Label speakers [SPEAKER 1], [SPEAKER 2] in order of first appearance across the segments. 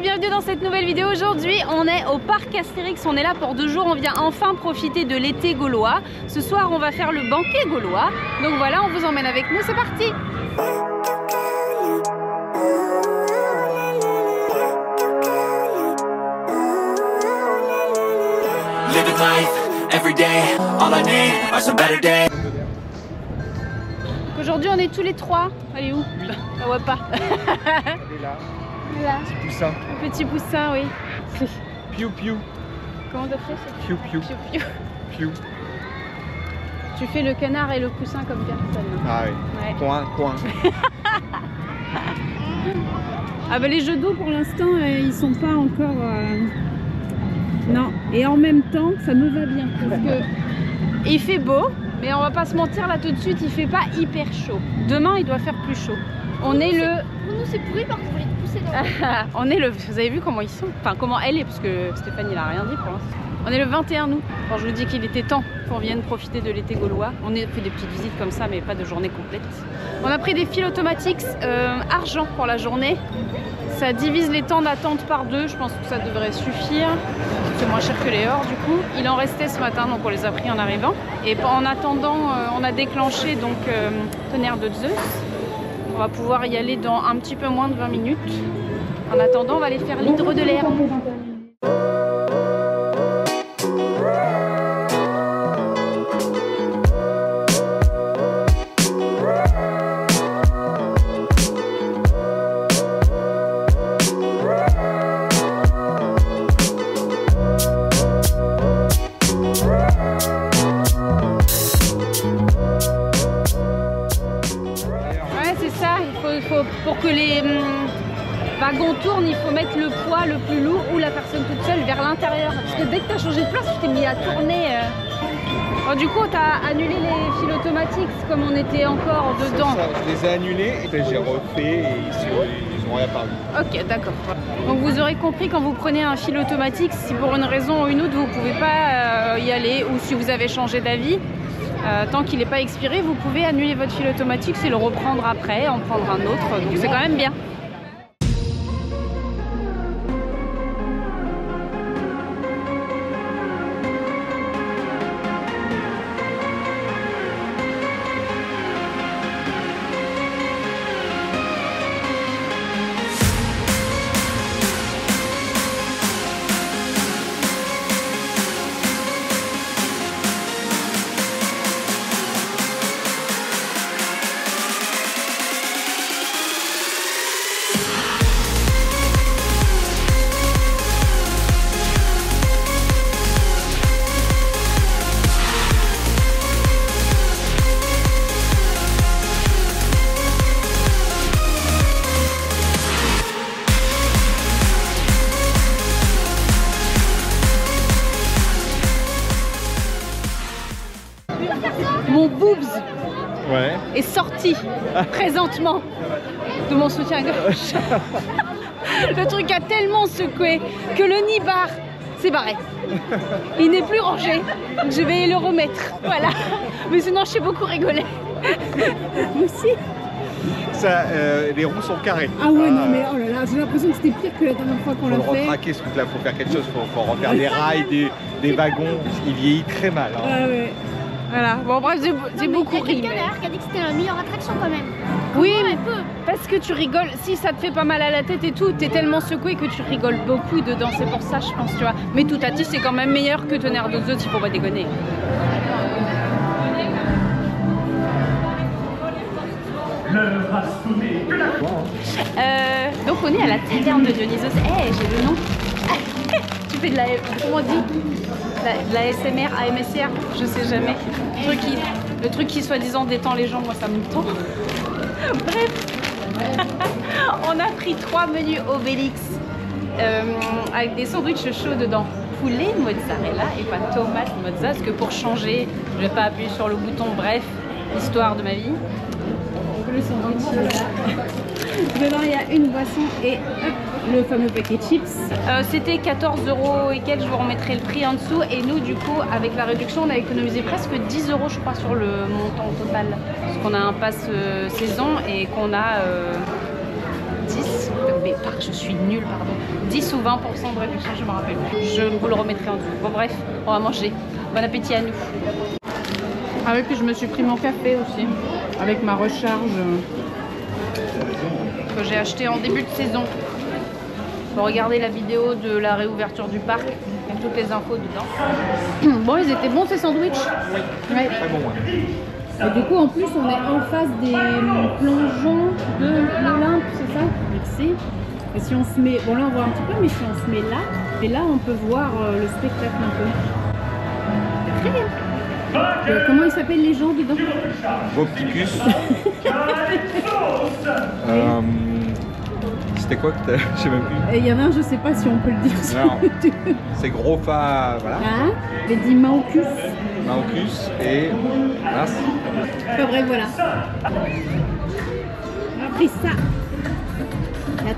[SPEAKER 1] et bienvenue dans cette nouvelle vidéo. Aujourd'hui on est au parc Astérix, on est là pour 2 jours, on vient enfin profiter de l'été gaulois. Ce soir on va faire le banquet gaulois, donc voilà, on vous emmène avec nous, c'est parti.
[SPEAKER 2] Living life every day, all I need are some better days.
[SPEAKER 1] Aujourd'hui on est tous les 3. Elle est où? La voit pas.
[SPEAKER 3] Elle est là.
[SPEAKER 1] Là.
[SPEAKER 3] Petit poussin.
[SPEAKER 1] Un petit poussin, oui.
[SPEAKER 3] Piou piou.
[SPEAKER 1] Comment t'as fait ça?
[SPEAKER 3] Piou piou.
[SPEAKER 1] Piou, piou.
[SPEAKER 3] Piou.
[SPEAKER 1] Tu fais le canard et le poussin comme personne.
[SPEAKER 3] Ah oui.
[SPEAKER 1] Ouais.
[SPEAKER 3] Coin, coin.
[SPEAKER 1] Ah bah les jeux d'eau pour l'instant ils sont pas encore... Non, et en même temps ça me va bien parce que il fait beau, mais on va pas se mentir là tout de suite, il fait pas hyper chaud. Demain il doit faire plus chaud. On est le...
[SPEAKER 4] Pour nous c'est pourri parce qu'on voulait te pousser dans
[SPEAKER 1] on est le... Vous avez vu comment ils sont? Enfin comment elle est, parce que Stéphanie il a rien dit pour l'instant. On est le 21 août. Quand je vous dis qu'il était temps qu'on vienne profiter de l'été gaulois. On a fait des petites visites comme ça, mais pas de journée complète. On a pris des fils automatiques argent pour la journée. Ça divise les temps d'attente par 2. Je pense que ça devrait suffire. C'est moins cher que les or du coup. Il en restait ce matin, donc on les a pris en arrivant. Et en attendant, on a déclenché donc tonnerre de Zeus. On va pouvoir y aller dans un petit peu moins de 20 minutes. En attendant, on va aller faire l'hydre de l'air. Pour que les wagons tournent, il faut mettre le poids le plus lourd ou la personne toute seule vers l'intérieur. Parce que dès que tu as changé de place, tu t'es mis à tourner. Alors, du coup, tu as annulé les fils automatiques comme on était encore dedans.
[SPEAKER 3] Ça, je les ai annulés et j'ai refait et ils ont réapparu. Ok,
[SPEAKER 1] d'accord. Donc vous aurez compris, quand vous prenez un fil automatique, si pour une raison ou une autre vous ne pouvez pas y aller, ou si vous avez changé d'avis, tant qu'il n'est pas expiré, vous pouvez annuler votre fil automatique, c'est le reprendre après, en prendre un autre, donc c'est quand même bien. Mon boobs est sorti présentement de mon soutien-gorge. Le truc a tellement secoué que le nibar s'est barré. Il n'est plus rangé, donc je vais le remettre. Voilà. Mais sinon, je sais beaucoup rigoler. Moi aussi.
[SPEAKER 3] Ça, les roues sont carrées.
[SPEAKER 1] Ah ouais, non mais oh là là, j'ai l'impression que c'était pire que la dernière fois qu'on l'a fait.
[SPEAKER 3] Faut le retraquer ce truc-là, faut faire quelque chose, faut refaire des rails, des wagons. Il vieillit très mal. Hein.
[SPEAKER 1] Ah ouais. Voilà, bon bref, j'ai beaucoup ri.
[SPEAKER 4] Il y a quelqu'un derrière qui a dit que c'était la meilleure attraction quand même.
[SPEAKER 1] Oui, mais parce que tu rigoles, si ça te fait pas mal à la tête et tout, t'es tellement secoué que tu rigoles beaucoup dedans, c'est pour ça je pense, tu vois. Mais tout à dit, c'est quand même meilleur que tonnerre de Zeus, il faut pas déconner. Donc on est à la taverne de Dionysos. Eh, j'ai le nom. Tu fais de la... Comment on dit? De la SMR, AMSR, je sais jamais. Le truc qui soi-disant détend les gens, moi ça me tend. Bref. On a pris 3 menus Obélix avec des sandwichs chauds dedans. Poulet mozzarella et pas tomate mozza, parce que pour changer, je vais pas appuyer sur le bouton. Bref, histoire de ma vie. Donc le sandwich est là. Dedans il y a une boisson et hop, le fameux paquet de chips. C'était 14 € et quelques, je vous remettrai le prix en dessous. Et nous du coup avec la réduction on a économisé presque 10 € je crois sur le montant total. Parce qu'on a un pass saison et qu'on a 10, mais je suis nulle, pardon. 10 ou 20% de réduction, je me rappelle plus. Je vous le remettrai en dessous. Bon bref, on va manger. Bon appétit à nous. Ah oui, puis je me suis pris mon café aussi, avec ma recharge que j'ai acheté en début de saison. Faut regarder la vidéo de la réouverture du parc, il y a toutes les infos dedans. Bon, ils étaient bons ces sandwichs.
[SPEAKER 3] Oui,
[SPEAKER 1] ouais.
[SPEAKER 3] très bon. Ouais.
[SPEAKER 1] Et du coup, en plus, on est en face des plongeons de l'Olympe, c'est ça? Merci. Et si on se met, bon là on voit un petit peu, mais si on se met là, et là on peut voir le spectacle un peu. Très bien. Comment ils s'appellent les gens dedans?
[SPEAKER 3] Bob Picus. C'était quoi que je sais même plus.
[SPEAKER 1] Il y en a un, je sais pas si on peut le dire.
[SPEAKER 3] C'est gros fa, voilà.
[SPEAKER 1] Ah, mais dit Maocus.
[SPEAKER 3] Maocus et mince.
[SPEAKER 1] Enfin bref, voilà. On a pris ça.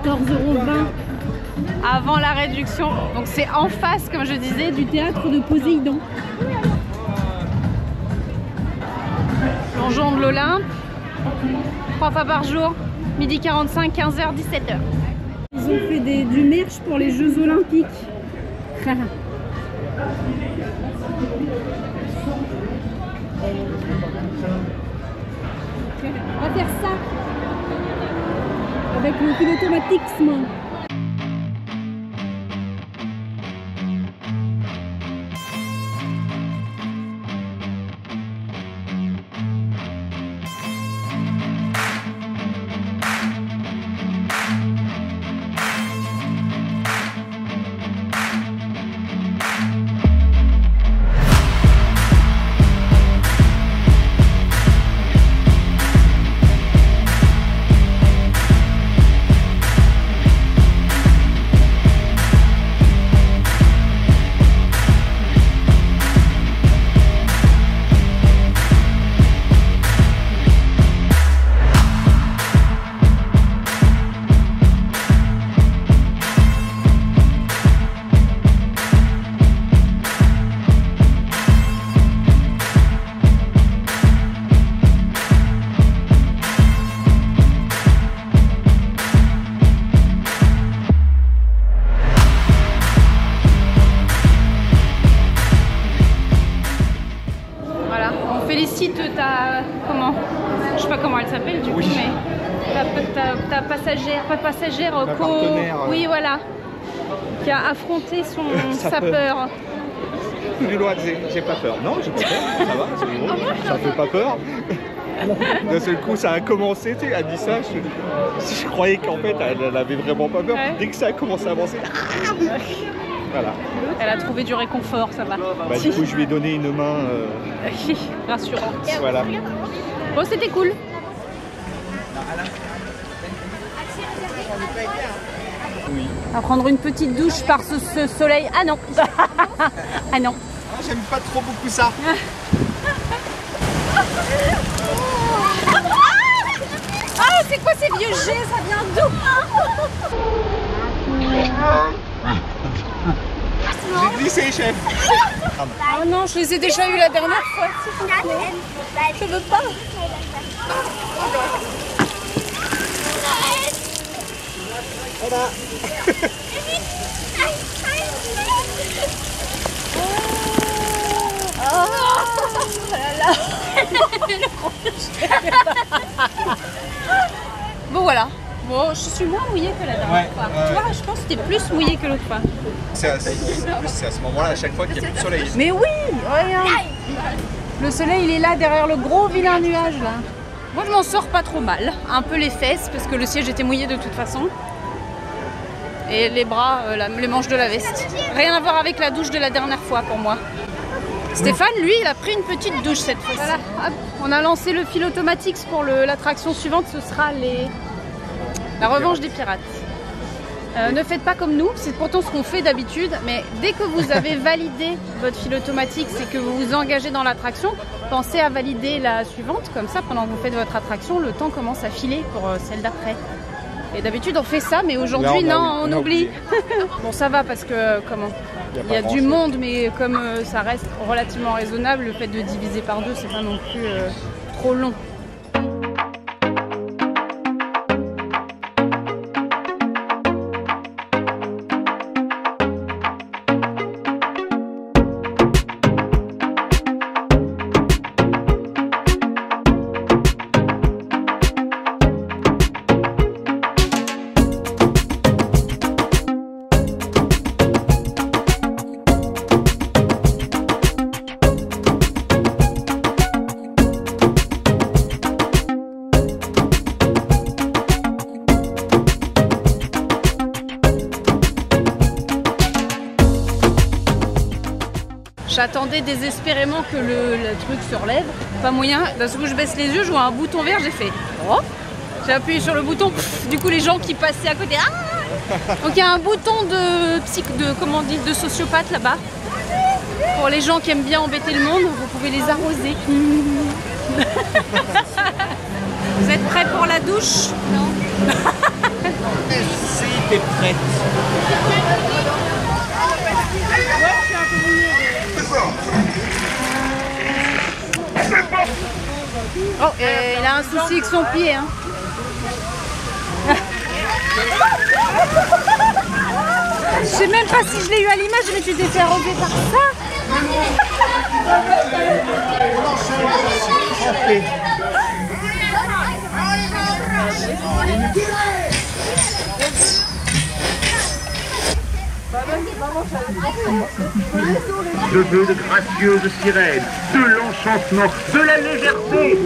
[SPEAKER 1] 14,20 € avant la réduction. Donc c'est en face, comme je disais, du théâtre de Poséidon. Plongeon de l'Olympe. 3 fois par jour. Midi 45, 15h, 17h. Ils ont fait du merch pour les Jeux Olympiques. On va faire ça avec le fil automatisme. Je sais pas comment elle s'appelle du coup, mais ta passagère, pas passagère, oui voilà, qui a affronté sa peur.
[SPEAKER 3] Du loin, j'ai pas peur. Non, j'ai pas peur, ça va, c'est bon, ça fait pas peur. D'un seul coup, ça a commencé, tu sais, elle dit ça, je croyais qu'en fait, elle avait vraiment pas peur. Ouais. Dès que ça a commencé à avancer, voilà.
[SPEAKER 1] Elle a trouvé du réconfort, ça va.
[SPEAKER 3] Bah, du coup, je lui ai donné une main
[SPEAKER 1] rassurante.
[SPEAKER 3] Voilà.
[SPEAKER 1] Bon, c'était cool.
[SPEAKER 3] Oui.
[SPEAKER 1] On va prendre une petite douche par ce soleil. Ah non. Ah non.
[SPEAKER 3] Ah, j'aime pas trop beaucoup ça.
[SPEAKER 1] Ah, c'est quoi ces vieux jets? Ça vient d'où?
[SPEAKER 3] J'ai glissé, chef.
[SPEAKER 1] Oh non, je les ai déjà eu la dernière fois. Je veux pas.
[SPEAKER 3] Voilà.
[SPEAKER 1] Bon voilà. Bon, je suis moins mouillée que la dernière fois. Tu vois, je pense que c'était plus mouillée que l'autre fois.
[SPEAKER 3] C'est à ce moment-là, à chaque fois qu'il n'y a plus de soleil.
[SPEAKER 1] Mais oui, regarde. Le soleil, il est là derrière le gros vilain nuage là. Moi, je m'en sors pas trop mal. Un peu les fesses parce que le siège était mouillé de toute façon. Et les bras, les manches de la veste. Rien à voir avec la douche de la dernière fois pour moi. Stéphane, lui, il a pris une petite douche cette fois-ci. Voilà, hop, on a lancé le fil automatique pour l'attraction suivante. Ce sera la revanche des pirates. Ne faites pas comme nous, c'est pourtant ce qu'on fait d'habitude, mais dès que vous avez validé votre fil automatique, c'est que vous vous engagez dans l'attraction, pensez à valider la suivante, comme ça pendant que vous faites votre attraction, le temps commence à filer pour celle d'après. Et d'habitude on fait ça, mais aujourd'hui non, on oublie. Bon, ça va parce que il y a du monde, mais comme ça reste relativement raisonnable, le fait de diviser par deux, c'est pas non plus trop long. J'attendais désespérément que le truc se relève. Pas moyen. D'un coup, je baisse les yeux, je vois un bouton vert, j'ai fait oh. J'ai appuyé sur le bouton. Pff, du coup, les gens qui passaient à côté. Ah. Donc il y a un bouton comment on dit, de sociopathe là-bas. Pour les gens qui aiment bien embêter le monde, vous pouvez les arroser. Vous êtes prêts pour la douche? Non.
[SPEAKER 3] Si t'es prête.
[SPEAKER 1] Oh, il a un souci avec son pied. Hein. Je sais même pas si je l'ai eu à l'image, mais tu t'es fait arroser par ça.
[SPEAKER 5] Je veux de gracieuses sirènes, de l'enchantement, de la légèreté.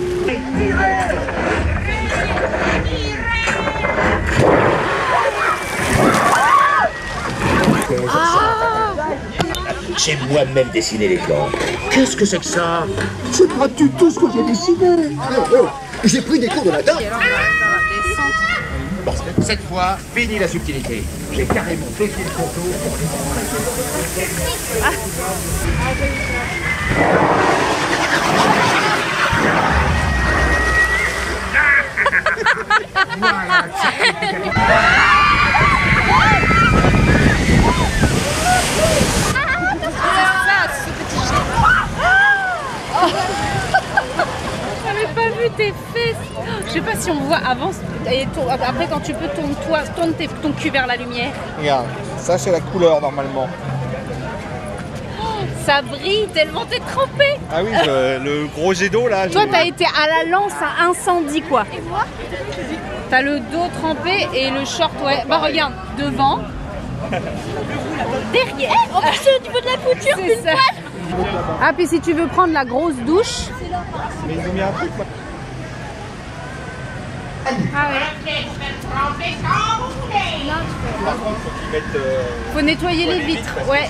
[SPEAKER 6] J'ai moi-même dessiné les plans. Qu'est-ce que c'est que ça?
[SPEAKER 7] C'est pas du tout ce que j'ai décidé. Oh, j'ai pris des cours de latin.
[SPEAKER 6] Cette fois, fini la subtilité. J'ai carrément fait le contour pour les
[SPEAKER 1] J'avais pas vu tes fesses. Je sais pas si on voit avant et après quand tu peux tourne ton cul vers la lumière.
[SPEAKER 3] Regarde, ça c'est la couleur normalement.
[SPEAKER 1] Ça brille tellement t'es trempé.
[SPEAKER 3] Ah oui, le gros jet d'eau là.
[SPEAKER 1] Toi t'as été à la lance à incendie quoi. Et moi? T'as le dos trempé et le short ouais. Bah regarde, devant. Derrière. En plus c'est au niveau de la couture. C'est ça. Ah puis si tu veux prendre la grosse douche.
[SPEAKER 3] Mais ils ont mis un truc.
[SPEAKER 1] Ah ouais. Faut nettoyer les vitres, ouais.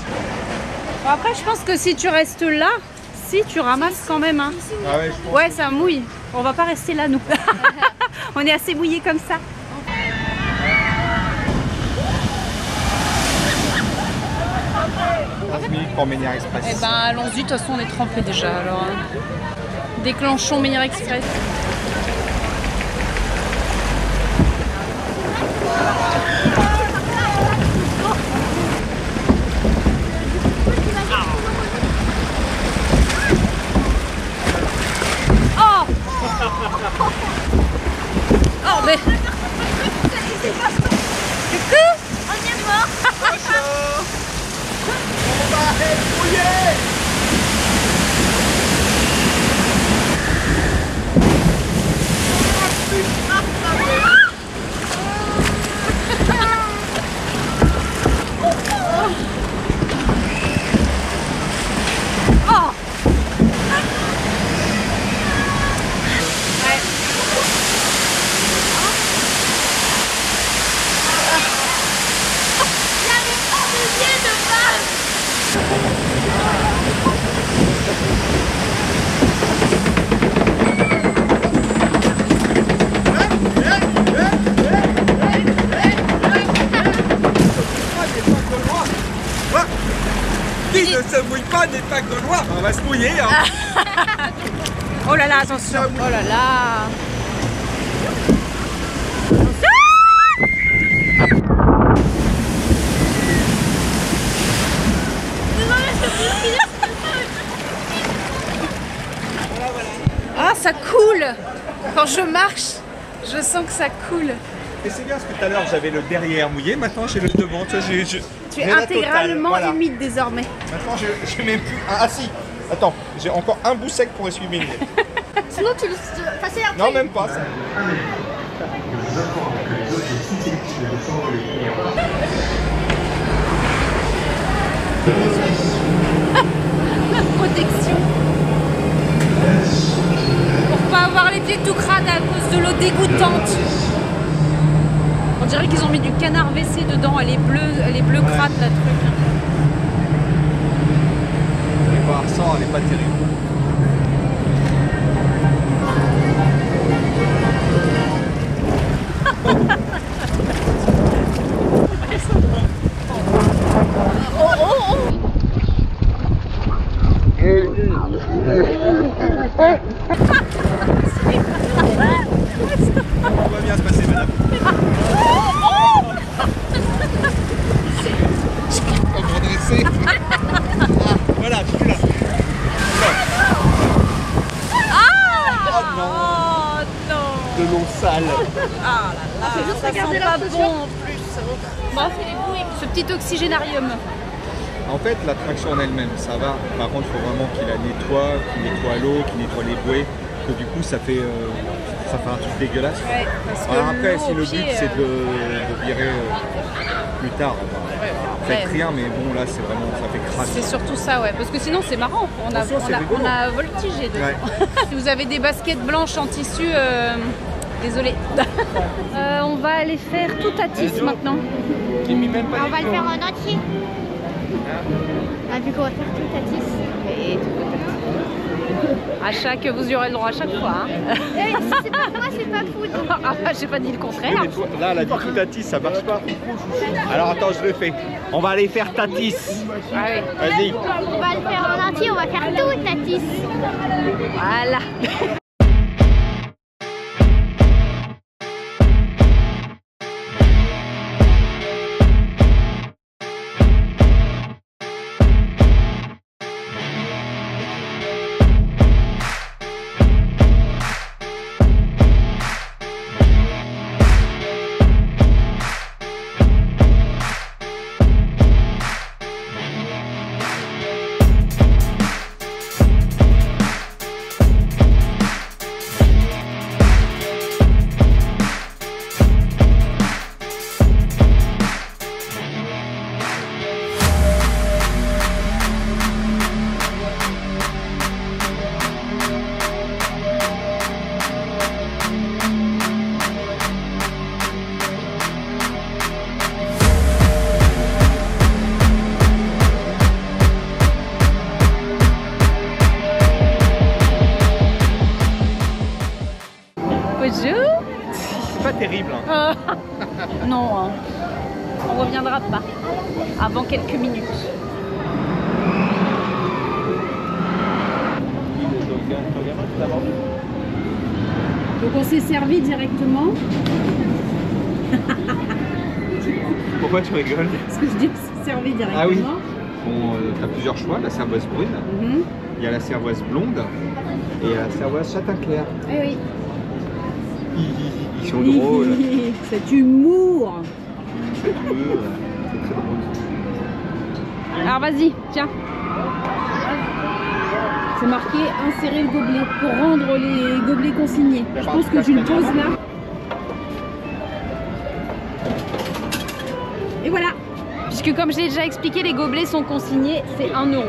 [SPEAKER 1] Bon, après, je pense que si tu restes là, si tu ramasses quand même. Hein.
[SPEAKER 3] Ah ouais, je pense.
[SPEAKER 1] Ouais, ça mouille. On va pas rester là, nous. On est assez mouillés comme ça.
[SPEAKER 3] Pour Ménière Express.
[SPEAKER 1] Eh ben, allons-y. De toute façon, on est trempés déjà. Alors, hein. Déclenchons Ménière Express. Oh mais... Du coup, on est mort.
[SPEAKER 3] On va être mouillés. Qui ne se mouille pas n'est pas gaulois. On va se mouiller. Hein.
[SPEAKER 1] Oh là là, attention. Oh là là. Ah, ça coule. Quand je marche, je sens que ça coule.
[SPEAKER 3] Et c'est bien parce que tout à l'heure j'avais le derrière mouillé, maintenant j'ai le devant. Tu vois,
[SPEAKER 1] tu es intégralement humide désormais.
[SPEAKER 3] Maintenant je n'ai plus. Ah si, attends, j'ai encore un bout sec pour essuyer mes lunettes.
[SPEAKER 4] Sinon tu le passer un
[SPEAKER 3] Non, même pas ça.
[SPEAKER 1] La protection. Pour pas avoir les pieds tout crades à cause de l'eau dégoûtante. On dirait qu'ils ont mis du canard WC dedans, elle est bleue crade la truc.
[SPEAKER 3] Comparsan, elle est pas terrible. Tout va bien se passer, madame. Je peux pas me redresser. Voilà, je suis là. Oh non. De l'eau sale.
[SPEAKER 1] Ah là là, ça sent pas bon en plus. Bon, ce petit oxygénarium.
[SPEAKER 3] En fait, l'attraction en elle-même, ça va. Par contre, il faut vraiment qu'il la nettoie, qu'il nettoie l'eau, qu'il nettoie les bouées. Que du coup, ça fait un truc dégueulasse.
[SPEAKER 1] Ouais, parce que
[SPEAKER 3] alors après, si le
[SPEAKER 1] pied,
[SPEAKER 3] but c'est de virer plus tard, faites rien, mais bon, là, c'est vraiment, ça fait crasse.
[SPEAKER 1] C'est surtout ça, ouais. Parce que sinon, c'est marrant. On a voltigé dedans. Ouais. Si vous avez des baskets blanches en tissu, désolé. On va aller faire tout à tisse maintenant.
[SPEAKER 4] On va le faire en entier. Vu qu'on va faire tout à tisse.
[SPEAKER 1] Et tout à tisse. À chaque, vous y aurez le droit à chaque fois. Hein.
[SPEAKER 4] Si c'est pas moi, c'est pas food.
[SPEAKER 1] Ah bah, j'ai pas dit le contraire.
[SPEAKER 3] Oui, toi, là, la vie tout à tisse, ça marche pas. Alors attends, je le fais. On va aller faire ta tisse.
[SPEAKER 1] Ah oui.
[SPEAKER 3] Vas-y.
[SPEAKER 4] On va le faire en entier, on va faire tout à tisse.
[SPEAKER 1] Voilà.
[SPEAKER 3] C'est pas terrible. Hein.
[SPEAKER 1] Non, hein. On reviendra pas avant quelques minutes. Donc on s'est servi directement.
[SPEAKER 3] Pourquoi tu rigoles?
[SPEAKER 1] Parce que je dis on s'est servi directement.
[SPEAKER 3] Ah oui. Bon, tu as plusieurs choix, la cervoise brune, il y a la cervoise blonde et la cervoise châtain clair.
[SPEAKER 1] Eh oui.
[SPEAKER 3] Ils sont drôles.
[SPEAKER 1] Cet humour.
[SPEAKER 3] C'est très drôle.
[SPEAKER 1] Alors vas-y, tiens. C'est marqué insérer le gobelet pour rendre les gobelets consignés. Je pense que tu le poses là. Et voilà. Puisque comme je l'ai déjà expliqué, les gobelets sont consignés, c'est 1 €.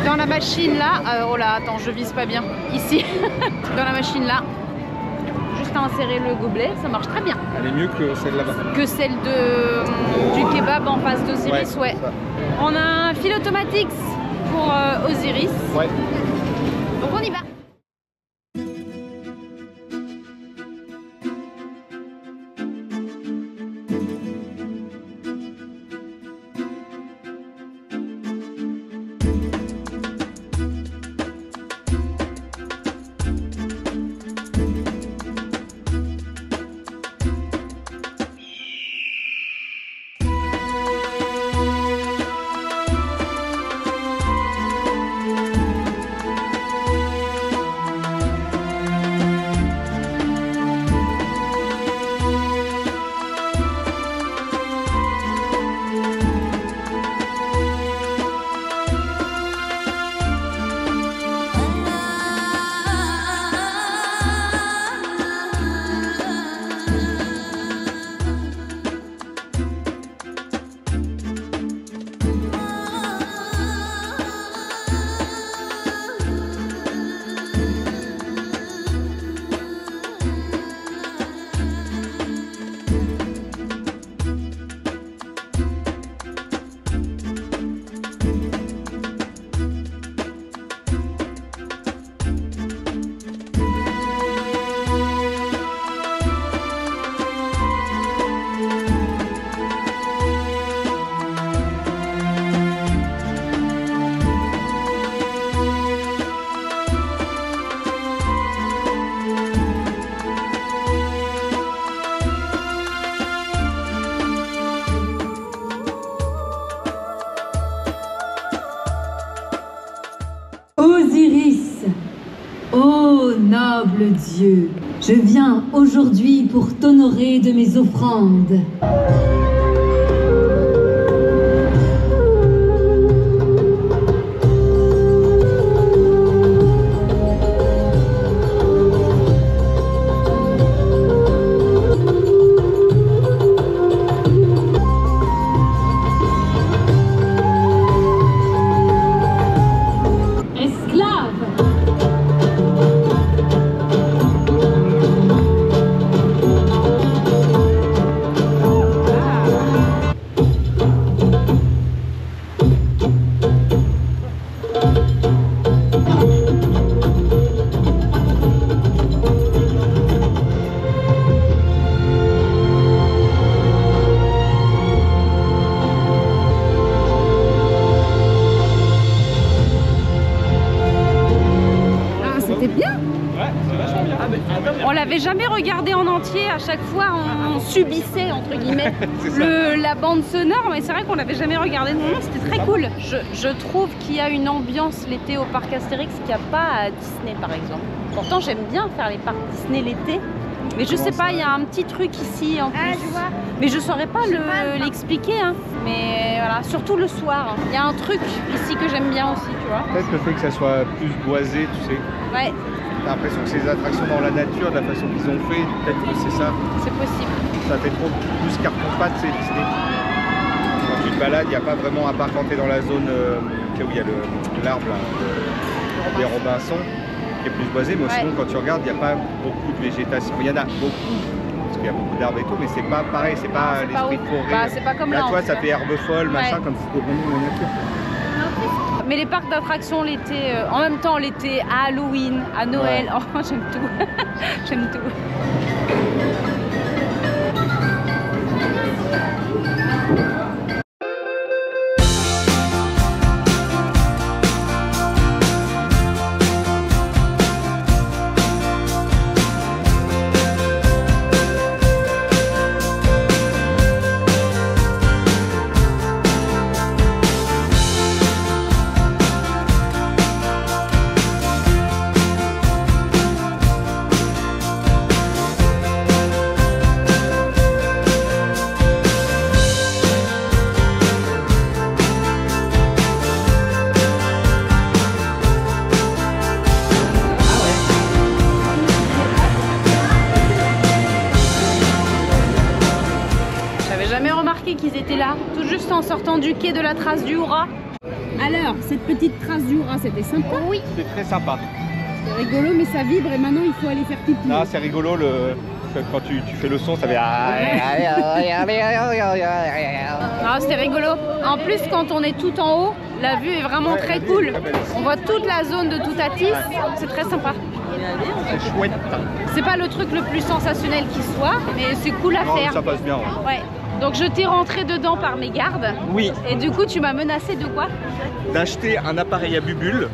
[SPEAKER 1] Dans la machine là, oh là, attends, je vise pas bien. Ici, dans la machine là, juste à insérer le gobelet, ça marche très bien.
[SPEAKER 3] Elle est mieux que celle là-bas.
[SPEAKER 1] Que celle du kebab en face d'Osiris, ouais. On a un fil automatique pour Osiris.
[SPEAKER 3] Ouais.
[SPEAKER 1] Donc on y va.
[SPEAKER 8] noble Dieu, je viens aujourd'hui pour t'honorer de mes offrandes.
[SPEAKER 1] On l'avait jamais regardé en entier, à chaque fois on subissait entre guillemets la bande sonore, mais c'est vrai qu'on l'avait jamais regardé de moment, c'était très cool. Je trouve qu'il y a une ambiance l'été au parc Astérix qu'il n'y a pas à Disney par exemple. Pourtant j'aime bien faire les parcs Disney l'été, mais je sais pas, il y a un petit truc ici en plus.
[SPEAKER 4] Ah, je vois.
[SPEAKER 1] Mais je saurais pas l'expliquer, hein. Mais voilà, surtout le soir. Il y a un truc ici que j'aime bien aussi, tu vois.
[SPEAKER 3] Peut-être le fait que ça soit plus boisé, tu sais.
[SPEAKER 1] Ouais.
[SPEAKER 3] T'as l'impression que ces attractions dans la nature, de la façon qu'ils ont fait, peut-être que c'est ça.
[SPEAKER 1] C'est possible.
[SPEAKER 3] Ça fait trop plus carton-pâte, c'est Disney. Quand tu te balades, il n'y a pas vraiment, à part quand tu es dans la zone où il y a l'arbre des Robinson, qui est plus boisé, mais sinon quand tu regardes, il n'y a pas beaucoup de végétation. Il y en a beaucoup, parce qu'il y a beaucoup d'arbres et tout, mais c'est pas pareil, c'est pas l'esprit de forêt.
[SPEAKER 1] Bah, c'est pas comme là.
[SPEAKER 3] Là, toi, ça fait herbe folle, machin, comme si c'était vraiment la nature.
[SPEAKER 1] Mais les parcs d'attractions l'été, en même temps l'été, à Halloween, à Noël, ouais. Oh, j'aime tout. J'aime tout. Qu'ils étaient là, tout juste en sortant du quai de la trace du Hura. Alors, cette petite trace du Hura, c'était sympa?
[SPEAKER 4] Oui.
[SPEAKER 3] C'était très sympa.
[SPEAKER 1] C'est rigolo, mais ça vibre et maintenant il faut aller faire pipi.
[SPEAKER 3] Non, c'est rigolo quand tu fais le son, ça fait.
[SPEAKER 1] Ah, c'était rigolo. En plus, quand on est tout en haut, la vue est vraiment très cool. On voit toute la zone de Toutatis, c'est très sympa.
[SPEAKER 3] C'est chouette.
[SPEAKER 1] C'est pas le truc le plus sensationnel qui soit, mais c'est cool à faire.
[SPEAKER 3] Ça passe bien.
[SPEAKER 1] Ouais. Donc je t'ai rentré dedans par mes gardes.
[SPEAKER 3] Oui.
[SPEAKER 1] Et du coup tu m'as menacé de quoi?
[SPEAKER 3] D'acheter un appareil à bulles.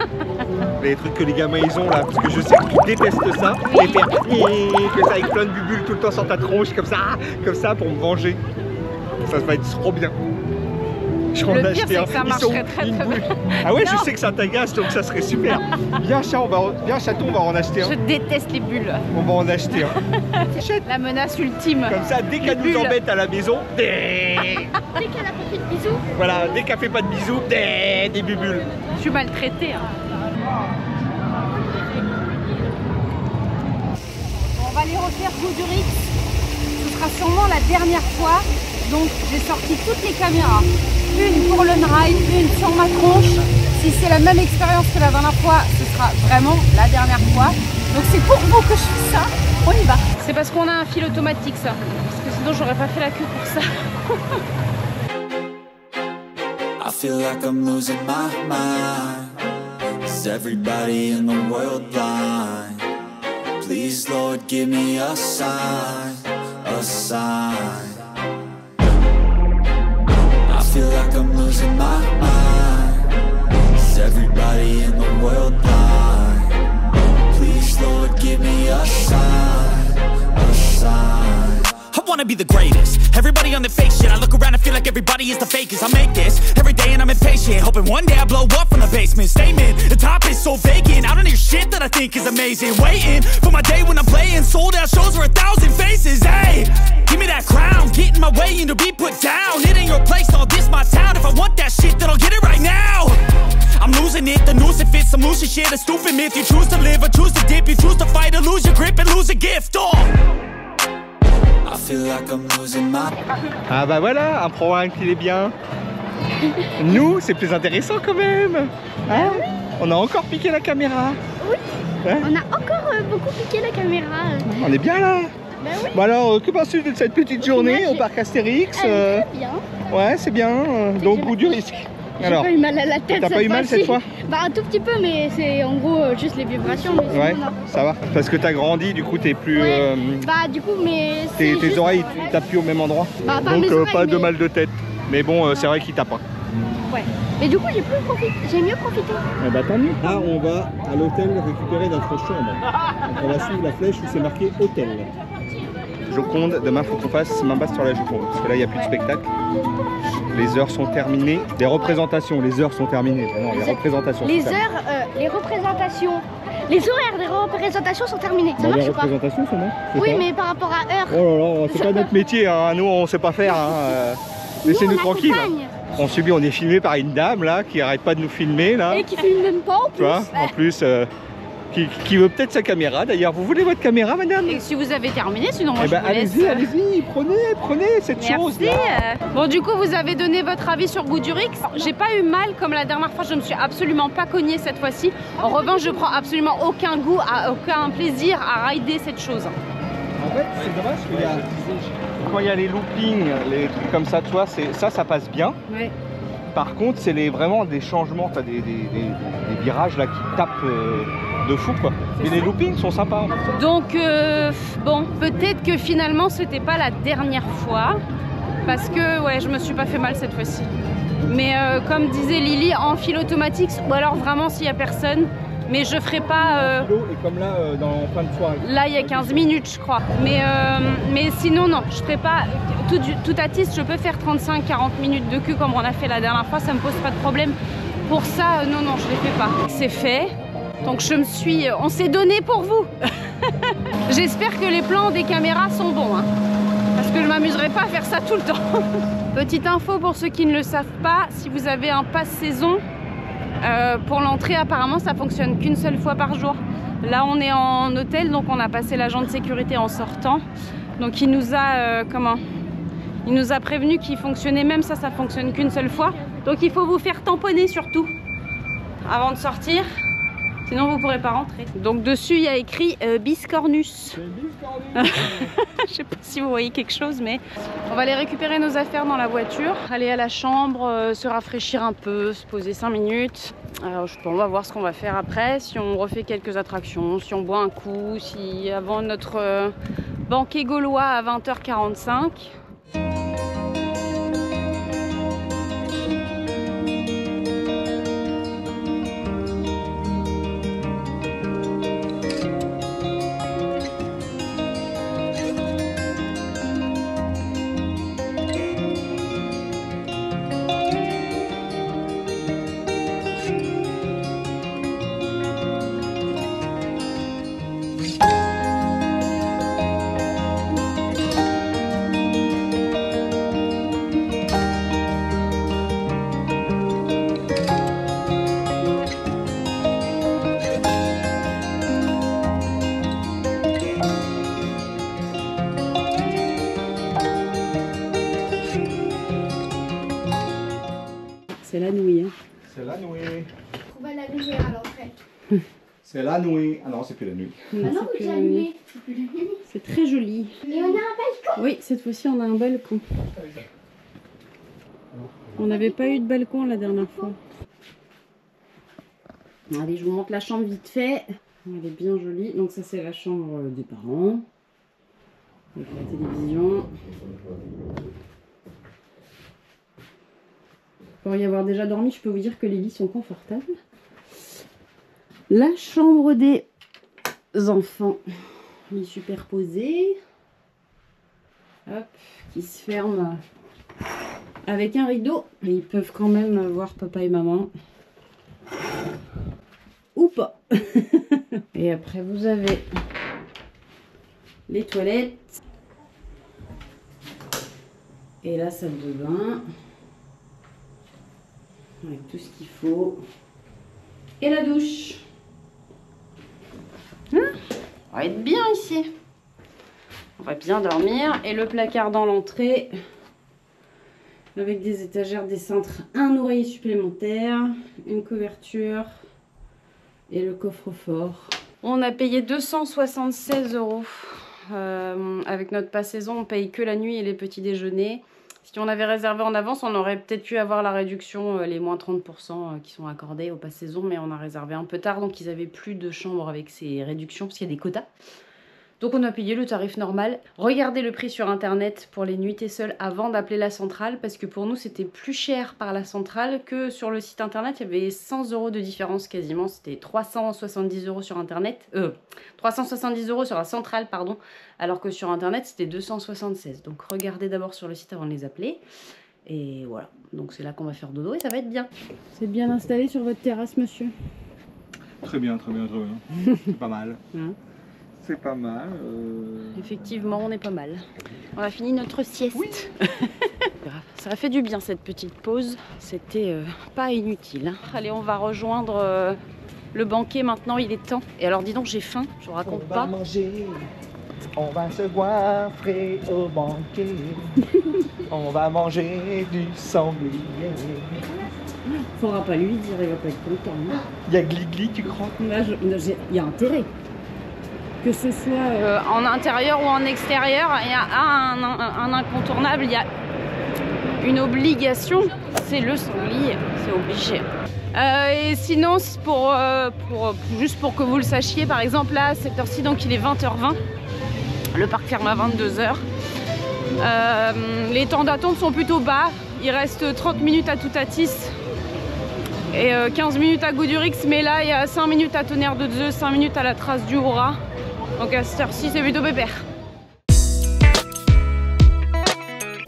[SPEAKER 3] Les trucs que les gamins ils ont là, parce que je sais que tu détestes ça. Et faire que ça avec plein de bulles tout le temps sur ta tronche comme ça pour me venger. Ça va être trop bien.
[SPEAKER 1] Le pire c'est que ça marcherait très bien.
[SPEAKER 3] Ah ouais, non. Je sais que ça t'agace donc ça serait super. Viens chaton, on va en acheter un.
[SPEAKER 1] Je déteste les bulles.
[SPEAKER 3] On va en acheter un.
[SPEAKER 1] La menace ultime.
[SPEAKER 3] Comme ça, dès qu'elle nous embête à la maison,
[SPEAKER 4] dès qu'elle a pas fait de bisous.
[SPEAKER 3] Voilà, dès qu'elle fait pas de bisous, des bulles.
[SPEAKER 1] Je suis maltraitée. Hein. On va aller refaire Goudurix. Ce sera sûrement la dernière fois. Donc j'ai sorti toutes les caméras. Une pour le ride, une sur ma tronche. Si c'est la même expérience que la dernière fois, ce sera vraiment la dernière fois. Donc c'est pour vous que je fais ça. On y va. C'est parce qu'on a un fil automatique ça. Parce que sinon j'aurais pas fait la queue pour ça.
[SPEAKER 2] I feel like I'm losing my mind. Is everybody in the world blind? Please Lord give me a sign, a sign. I feel like I'm losing my mind. Is everybody in the world blind? Please Lord give me a sign, a sign. wanna be the greatest. Everybody on the fake shit. I look around and feel like everybody is the fakest. I make this every day and I'm impatient, hoping one day I blow up from the basement. Statement, the top is so vacant. I don't hear shit that I think is amazing. Waiting for my day when I'm playing sold out shows for 1,000 faces. Hey, give me that crown, get in my way and to be put down. It ain't your place, no, this my town. If I want that shit, then I'll get it right now. I'm losing it, the noose it fits, some loose shit, a stupid myth. You choose to live or choose to dip, you choose to fight or lose your grip and lose a gift. Oh. I feel like I'm losing my...
[SPEAKER 3] Ah bah voilà, un programme qui est bien. Nous, c'est plus intéressant quand même. Hein? Oui. On a encore piqué la caméra.
[SPEAKER 4] Oui,
[SPEAKER 3] ouais.
[SPEAKER 4] On a encore beaucoup piqué la caméra.
[SPEAKER 3] On est bien là.
[SPEAKER 4] Bah oui.
[SPEAKER 3] Bon alors, que penses-tu de cette petite journée au parc Astérix?
[SPEAKER 4] Très bien.
[SPEAKER 3] Ouais, c'est bien. Donc, goût du risque.
[SPEAKER 4] J'ai pas eu mal à la tête.
[SPEAKER 3] T'as pas eu mal cette fois?
[SPEAKER 4] Bah un tout petit peu, mais c'est en gros juste les vibrations. Mais
[SPEAKER 3] ouais, ça va. Parce que t'as grandi, du coup t'es plus...
[SPEAKER 4] Ouais. Bah du coup, mais...
[SPEAKER 3] Tes oreilles, tu tapes plus au même endroit.
[SPEAKER 4] Bah, pas
[SPEAKER 3] donc
[SPEAKER 4] oreilles,
[SPEAKER 3] pas de mal de tête. Mais bon, c'est vrai qu'il tape pas.
[SPEAKER 4] Ouais. Mais du coup, j'ai mieux profité.
[SPEAKER 3] Eh bah tant mieux. Là, on va à l'hôtel récupérer notre chambre. Donc, on va suivre la flèche où c'est marqué hôtel. Joconde, demain faut qu'on fasse ma base sur la Joconde. Parce que là, il n'y a plus de spectacle. Les heures sont terminées. Les représentations, les heures sont terminées. Non, les représentations.
[SPEAKER 4] Les heures, les représentations. Les horaires des représentations sont terminés. Ça marche
[SPEAKER 3] les
[SPEAKER 4] pas.
[SPEAKER 3] représentations sont bonnes.
[SPEAKER 4] Oui, mais par rapport à heure.
[SPEAKER 3] Oh là là, c'est pas notre métier, hein. Nous on sait pas faire. Hein. Laissez-nous tranquille. On subit, on est filmé par une dame là qui arrête pas de nous filmer là.
[SPEAKER 4] Et qui filme même pas en plus.
[SPEAKER 3] Tu vois, en plus. Qui veut peut-être sa caméra d'ailleurs. Vous voulez votre caméra, madame?
[SPEAKER 1] Et si vous avez terminé, sinon moi
[SPEAKER 3] je vous laisse. Allez-y, prenez cette chose là.
[SPEAKER 1] Bon, du coup, vous avez donné votre avis sur Goût du Rix. J'ai pas eu mal comme la dernière fois, je me suis absolument pas cognée cette fois-ci. En revanche, je prends absolument aucun goût, aucun plaisir à rider cette chose.
[SPEAKER 3] En fait, c'est dommage qu'il y a... Quand il y a les loopings, les trucs comme ça, tu vois, ça passe bien.
[SPEAKER 1] Ouais.
[SPEAKER 3] Par contre, c'est vraiment des changements, des virages là qui tapent de fou quoi. Mais les loopings sont sympas.
[SPEAKER 1] Donc bon, peut-être que finalement c'était pas la dernière fois parce que ouais, je me suis pas fait mal cette fois-ci. Mais comme disait Lily, en fil automatique ou alors vraiment s'il y a personne. Mais je ferai pas...
[SPEAKER 3] Et comme là, dans fin de soirée.
[SPEAKER 1] Là, il y a 15 minutes, je crois. Mais sinon, non, je ferai pas... Tout à titre, je peux faire 35-40 minutes de queue comme on a fait la dernière fois, ça me pose pas de problème. Pour ça, non, je les fais pas. C'est fait. Donc on s'est donné pour vous. J'espère que les plans des caméras sont bons. Hein, parce que je m'amuserai pas à faire ça tout le temps. Petite info pour ceux qui ne le savent pas, si vous avez un pass saison, pour l'entrée, apparemment, ça fonctionne qu'une seule fois par jour. Là, on est en hôtel, donc on a passé l'agent de sécurité en sortant. Donc il nous a il nous a prévenu qu'il fonctionnait même ça fonctionne qu'une seule fois. Donc il faut vous faire tamponner surtout avant de sortir. Sinon vous ne pourrez pas rentrer. Donc dessus il y a écrit Biscornus. Je sais pas si vous voyez quelque chose, mais on va aller récupérer nos affaires dans la voiture, aller à la chambre, se rafraîchir un peu, se poser 5 minutes. Alors, on va voir ce qu'on va faire après, si on refait quelques attractions, si on boit un coup, si avant notre banquet gaulois à 20h45. C'est la nouille. Hein.
[SPEAKER 3] C'est la nouille.
[SPEAKER 4] On va l'allumer à l'entrée.
[SPEAKER 3] C'est la nouille. Ah non, c'est plus la nuit.
[SPEAKER 4] Ah non, c'est la nuit.
[SPEAKER 1] C'est très joli.
[SPEAKER 4] Et on a un balcon.
[SPEAKER 1] Oui, cette fois-ci on a un balcon. On n'avait pas eu de balcon la dernière fois. Allez, je vous montre la chambre vite fait. Elle est bien jolie. Donc ça c'est la chambre des parents. Avec la télévision. Pour y avoir déjà dormi, je peux vous dire que les lits sont confortables. La chambre des enfants. Lit superposé. Hop, qui se ferme avec un rideau. Mais ils peuvent quand même voir papa et maman. Ou pas. Et après, vous avez les toilettes. Et la salle de bain. Avec tout ce qu'il faut. Et la douche. On va être bien ici. On va bien dormir. Et le placard dans l'entrée. Avec des étagères, des cintres, un oreiller supplémentaire, une couverture et le coffre-fort. On a payé 276 €. Avec notre pass saison, on paye que la nuit et les petits déjeuners. Si on avait réservé en avance, on aurait peut-être pu avoir la réduction, les moins 30% qui sont accordés au pass saison, mais on a réservé un peu tard, donc ils avaient plus de chambres avec ces réductions, parce qu'il y a des quotas. Donc on a payé le tarif normal. Regardez le prix sur internet pour les nuitées seules avant d'appeler la centrale, parce que pour nous c'était plus cher par la centrale que sur le site internet. Il y avait 100 € de différence quasiment, c'était 370 € sur internet, 370 € sur la centrale pardon, alors que sur internet c'était 276. Donc regardez d'abord sur le site avant de les appeler. Et voilà, donc c'est là qu'on va faire dodo et ça va être bien. C'est bien installé sur votre terrasse, monsieur?
[SPEAKER 3] Très bien, très bien, très bien. C'est pas mal.
[SPEAKER 1] Hein?
[SPEAKER 3] C'est pas mal.
[SPEAKER 1] Effectivement, on est pas mal. On a fini notre sieste. Oui. Ça a fait du bien cette petite pause. C'était pas inutile. Hein. Allez, on va rejoindre le banquet maintenant, il est temps. Et alors, dis donc, j'ai faim, je vous raconte pas.
[SPEAKER 3] On va manger, on va se goinfrer au banquet. On va manger du sanglier.
[SPEAKER 1] Faudra pas lui dire, il va pas être content. Hein.
[SPEAKER 3] Il y a Gligli, tu crois?
[SPEAKER 1] Là, il y a intérêt. Que ce soit en intérieur ou en extérieur, il y a un incontournable, il y a une obligation, c'est le sanglier, c'est obligé. Et sinon, juste pour que vous le sachiez, par exemple là, à cette heure-ci, donc il est 20h20, le parc ferme à 22h. Les temps d'attente sont plutôt bas, il reste 30 minutes à Toutatis et 15 minutes à Goudurix, mais là il y a 5 minutes à Tonnerre de Zeus, 5 minutes à la Trace du Haura. Donc à cette heure-ci, c'est plutôt pépère.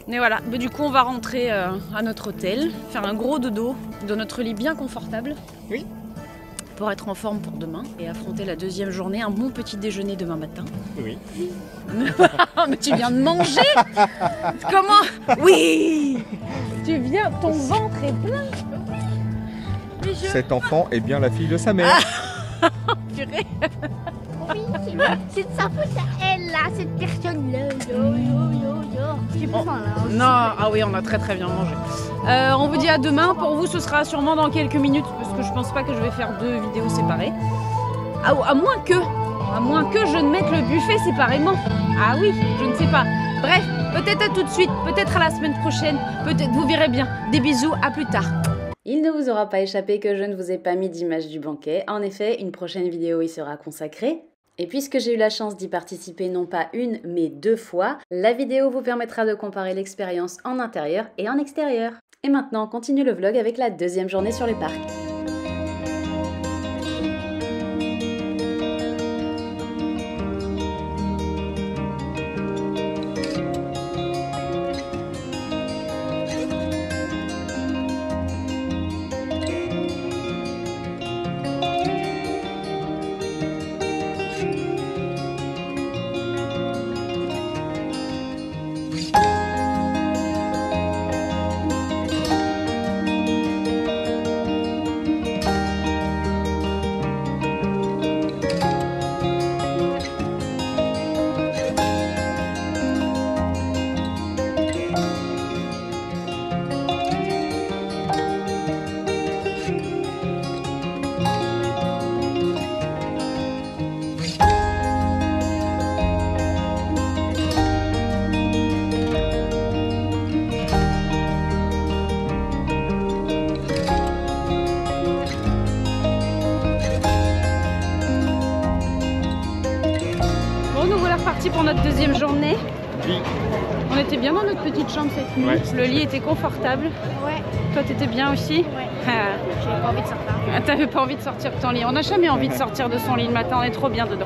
[SPEAKER 1] Mais voilà, du coup on va rentrer à notre hôtel, faire un gros dodo dans notre lit bien confortable.
[SPEAKER 3] Oui.
[SPEAKER 1] Pour être en forme pour demain et affronter la deuxième journée, un bon petit déjeuner demain matin.
[SPEAKER 3] Oui.
[SPEAKER 1] Mais tu viens de manger? Comment? Oui. Tu viens, ton ventre est plein.
[SPEAKER 3] Cet enfant est bien la fille de sa mère.
[SPEAKER 1] Purée.
[SPEAKER 4] Oui, c'est de sa faute à elle, là, cette personne-là. J'ai pas faim, là.
[SPEAKER 1] Non, ah oui, on a très très bien mangé. On vous dit à demain. Pour vous, ce sera sûrement dans quelques minutes, parce que je pense pas que je vais faire 2 vidéos séparées. À moins que je ne mette le buffet séparément. Ah oui, je ne sais pas. Bref, peut-être à tout de suite, peut-être à la semaine prochaine, peut-être, vous verrez bien. Des bisous, à plus tard. Il ne vous aura pas échappé que je ne vous ai pas mis d'image du banquet. En effet, une prochaine vidéo y sera consacrée. Et puisque j'ai eu la chance d'y participer non pas une, mais 2 fois, la vidéo vous permettra de comparer l'expérience en intérieur et en extérieur. Et maintenant, on continue le vlog avec la deuxième journée sur les parcs. Pour notre deuxième journée.
[SPEAKER 3] Oui.
[SPEAKER 1] On était bien dans notre petite chambre cette nuit.
[SPEAKER 3] Ouais,
[SPEAKER 1] le lit était confortable.
[SPEAKER 4] Ouais.
[SPEAKER 1] Toi, t'étais bien aussi?
[SPEAKER 4] Ouais. J'avais pas envie de sortir.
[SPEAKER 1] T'avais pas envie de sortir de ton lit. On n'a jamais envie de sortir de son lit le matin, on est trop bien dedans.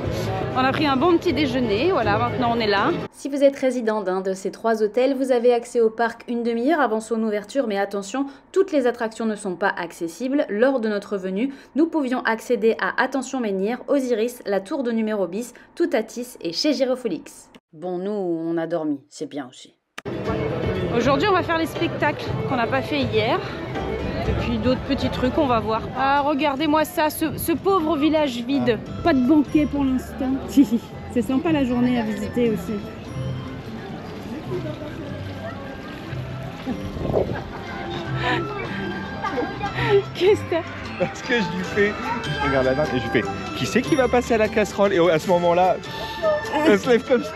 [SPEAKER 1] On a pris un bon petit déjeuner, voilà, maintenant on est là.
[SPEAKER 8] Si vous êtes résident d'un de ces 3 hôtels, vous avez accès au parc une demi-heure avant son ouverture, mais attention, toutes les attractions ne sont pas accessibles. Lors de notre venue, nous pouvions accéder à Attention Menhir, Osiris, la tour de numéro bis, Toutatis et chez Giroflix. Bon, nous, on a dormi, c'est bien aussi.
[SPEAKER 1] Aujourd'hui, on va faire les spectacles qu'on n'a pas fait hier. Et puis d'autres petits trucs, on va voir. Ah, regardez-moi ça, ce pauvre village vide. Pas de banquet pour l'instant. C'est sympa la journée à visiter aussi. Qu'est-ce que t'as?
[SPEAKER 3] Parce que je lui fais, je regarde la dame et je lui fais, qui c'est qui va passer à la casserole? Et à ce moment-là, elle se lève comme ça.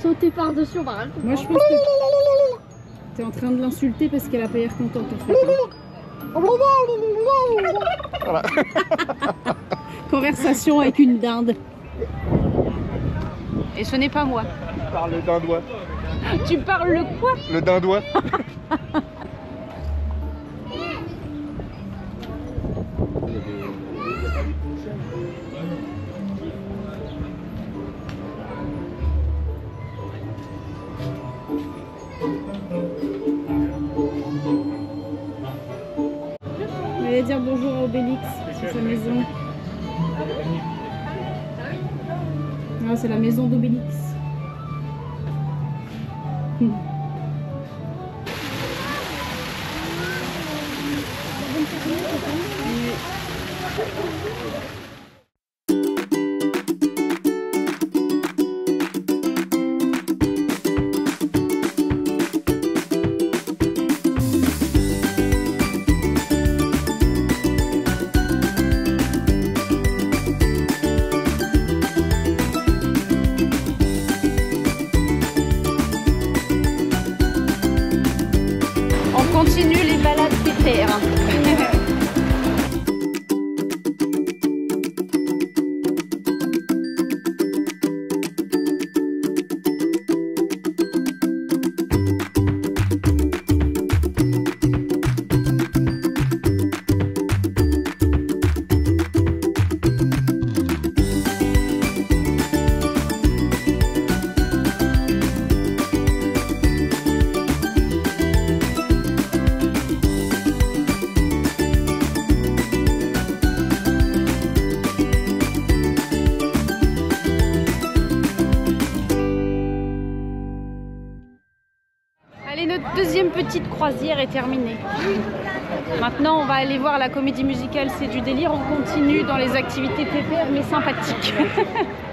[SPEAKER 4] Sauter par-dessus, par exemple.
[SPEAKER 1] Moi je pense que t'es en train de l'insulter parce qu'elle a pas l'air contente en fait.
[SPEAKER 3] Voilà.
[SPEAKER 1] Conversation avec une dinde. Et ce n'est pas moi.
[SPEAKER 3] Je parle le dindois.
[SPEAKER 1] Tu parles le quoi?
[SPEAKER 3] Le dindois.
[SPEAKER 1] On allait dire bonjour à Obélix, c'est sa maison. Ah, c'est la maison d'Obélix. On continue les balades pépères. Allez, notre deuxième petite croisière est terminée. Maintenant, on va aller voir la comédie musicale C'est du délire. On continue dans les activités pépères mais sympathiques.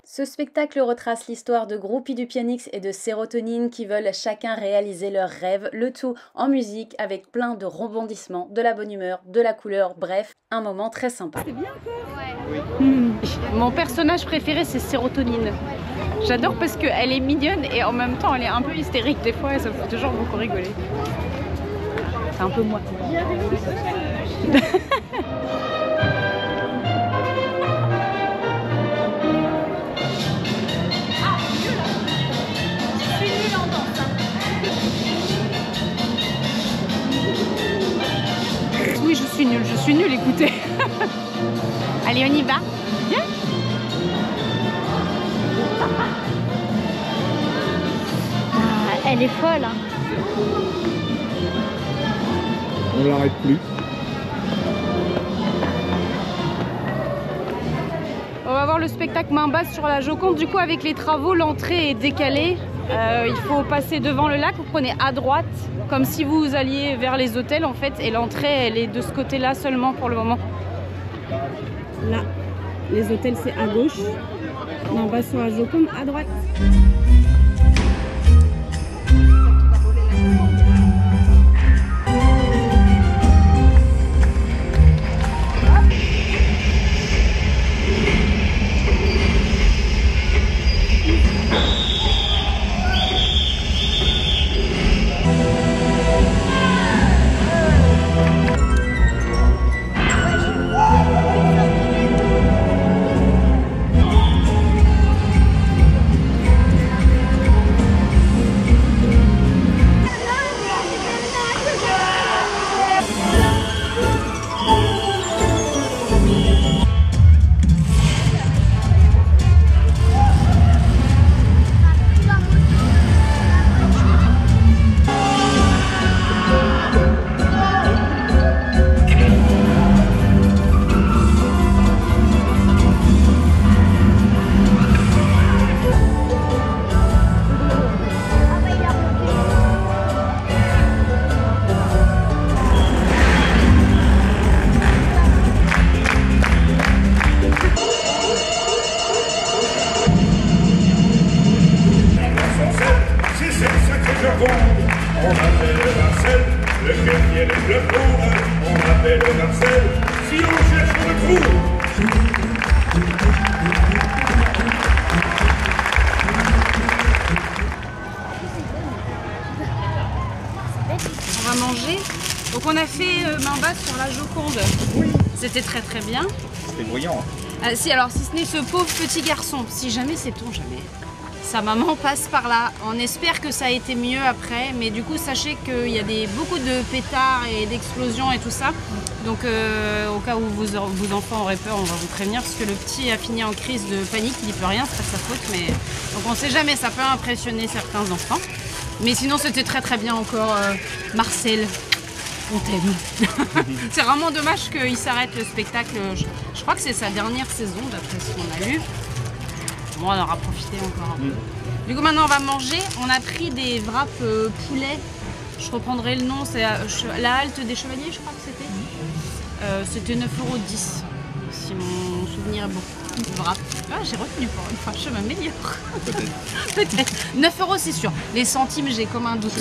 [SPEAKER 8] Ce spectacle retrace l'histoire de groupies du Pianix et de Sérotonine qui veulent chacun réaliser leurs rêves, le tout en musique avec plein de rebondissements, de la bonne humeur, de la couleur, bref, un moment très sympa.
[SPEAKER 1] C'est bien quoi? Mon personnage préféré c'est Sérotonine. J'adore parce qu'elle est mignonne et en même temps elle est un peu hystérique des fois et ça me fait toujours beaucoup rigoler. C'est un peu moi. Oui, je suis nulle, écoutez. Allez, on y va. Viens.
[SPEAKER 4] Ah, elle est folle. Hein.
[SPEAKER 3] On l'arrête plus.
[SPEAKER 1] On va voir le spectacle main basse sur la Joconde. Du coup, avec les travaux, l'entrée est décalée. Il faut passer devant le lac. Vous prenez à droite, comme si vous alliez vers les hôtels en fait. Et l'entrée, elle est de ce côté-là seulement pour le moment. Là, les hôtels, c'est à gauche. Main basse sur la Joconde, à droite.
[SPEAKER 5] profonde. On appelle Marcel, le quartier le plus pauvre. On appelle Marcel, si on cherche on le trouve.
[SPEAKER 1] On va manger. Donc on a fait main basse sur la Joconde.
[SPEAKER 3] Oui.
[SPEAKER 1] C'était très très bien.
[SPEAKER 3] C'était bruyant.
[SPEAKER 1] Si alors si ce n'est ce pauvre petit garçon, si jamais sait-on jamais. Sa maman passe par là. On espère que ça a été mieux après, mais du coup sachez qu'il y a beaucoup de pétards et d'explosions et tout ça. Donc au cas où vos enfants auraient peur, on va vous prévenir parce que le petit a fini en crise de panique. Il n'y peut rien, c'est pas sa faute, mais donc on sait jamais, ça peut impressionner certains enfants. Mais sinon c'était très très bien encore. Marcel, on t'aime. C'est vraiment dommage qu'il s'arrête le spectacle. Je crois que c'est sa dernière saison d'après ce qu'on a lu. Bon, on aura profité encore un peu. Du coup maintenant on va manger. On a pris des wraps poulet. Je reprendrai le nom, c'est la halte des Chevaliers je crois que c'était. C'était 9,10 € si mon souvenir est bon. Wrap. Ah, j'ai retenu pour une fois, je m'améliore. Peut-être. 9 € c'est sûr. Les centimes j'ai comme un doute.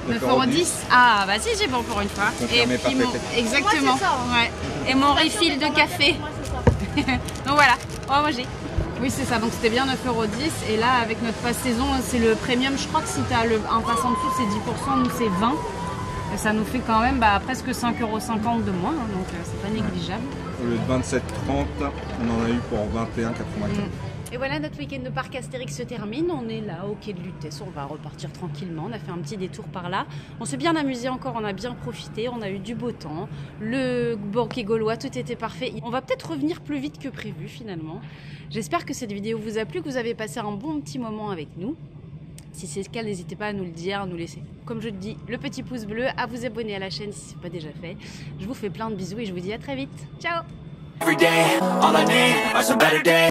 [SPEAKER 1] 9,10 €. Ah bah si j'ai bon pour une fois.
[SPEAKER 3] Confirmé par Pépé.
[SPEAKER 1] Exactement.
[SPEAKER 4] Ouais, c'est ça, hein.
[SPEAKER 1] Ouais. Et mon refill de café. Donc voilà, on va manger. Oui c'est ça, donc c'était bien 9,10 € et là avec notre passe saison c'est le premium, je crois que si tu as un pass en dessous c'est 10%, nous c'est 20%. Et ça nous fait quand même presque 5,50 € de moins, hein, donc c'est pas négligeable.
[SPEAKER 3] Au lieu de 27,30 €, on en a eu pour 21,95 €.
[SPEAKER 1] Et voilà, notre week-end de parc Astérix se termine. On est là au quai de Lutèce, on va repartir tranquillement. On a fait un petit détour par là. On s'est bien amusé encore, on a bien profité. On a eu du beau temps. Le banquet gaulois, tout était parfait. On va peut-être revenir plus vite que prévu finalement. J'espère que cette vidéo vous a plu, que vous avez passé un bon petit moment avec nous. Si c'est le cas, n'hésitez pas à nous le dire, à nous laisser, comme je te dis, le petit pouce bleu, à vous abonner à la chaîne si ce n'est pas déjà fait. Je vous fais plein de bisous et je vous dis à très vite. Ciao!
[SPEAKER 2] Every day, all I need are some better days.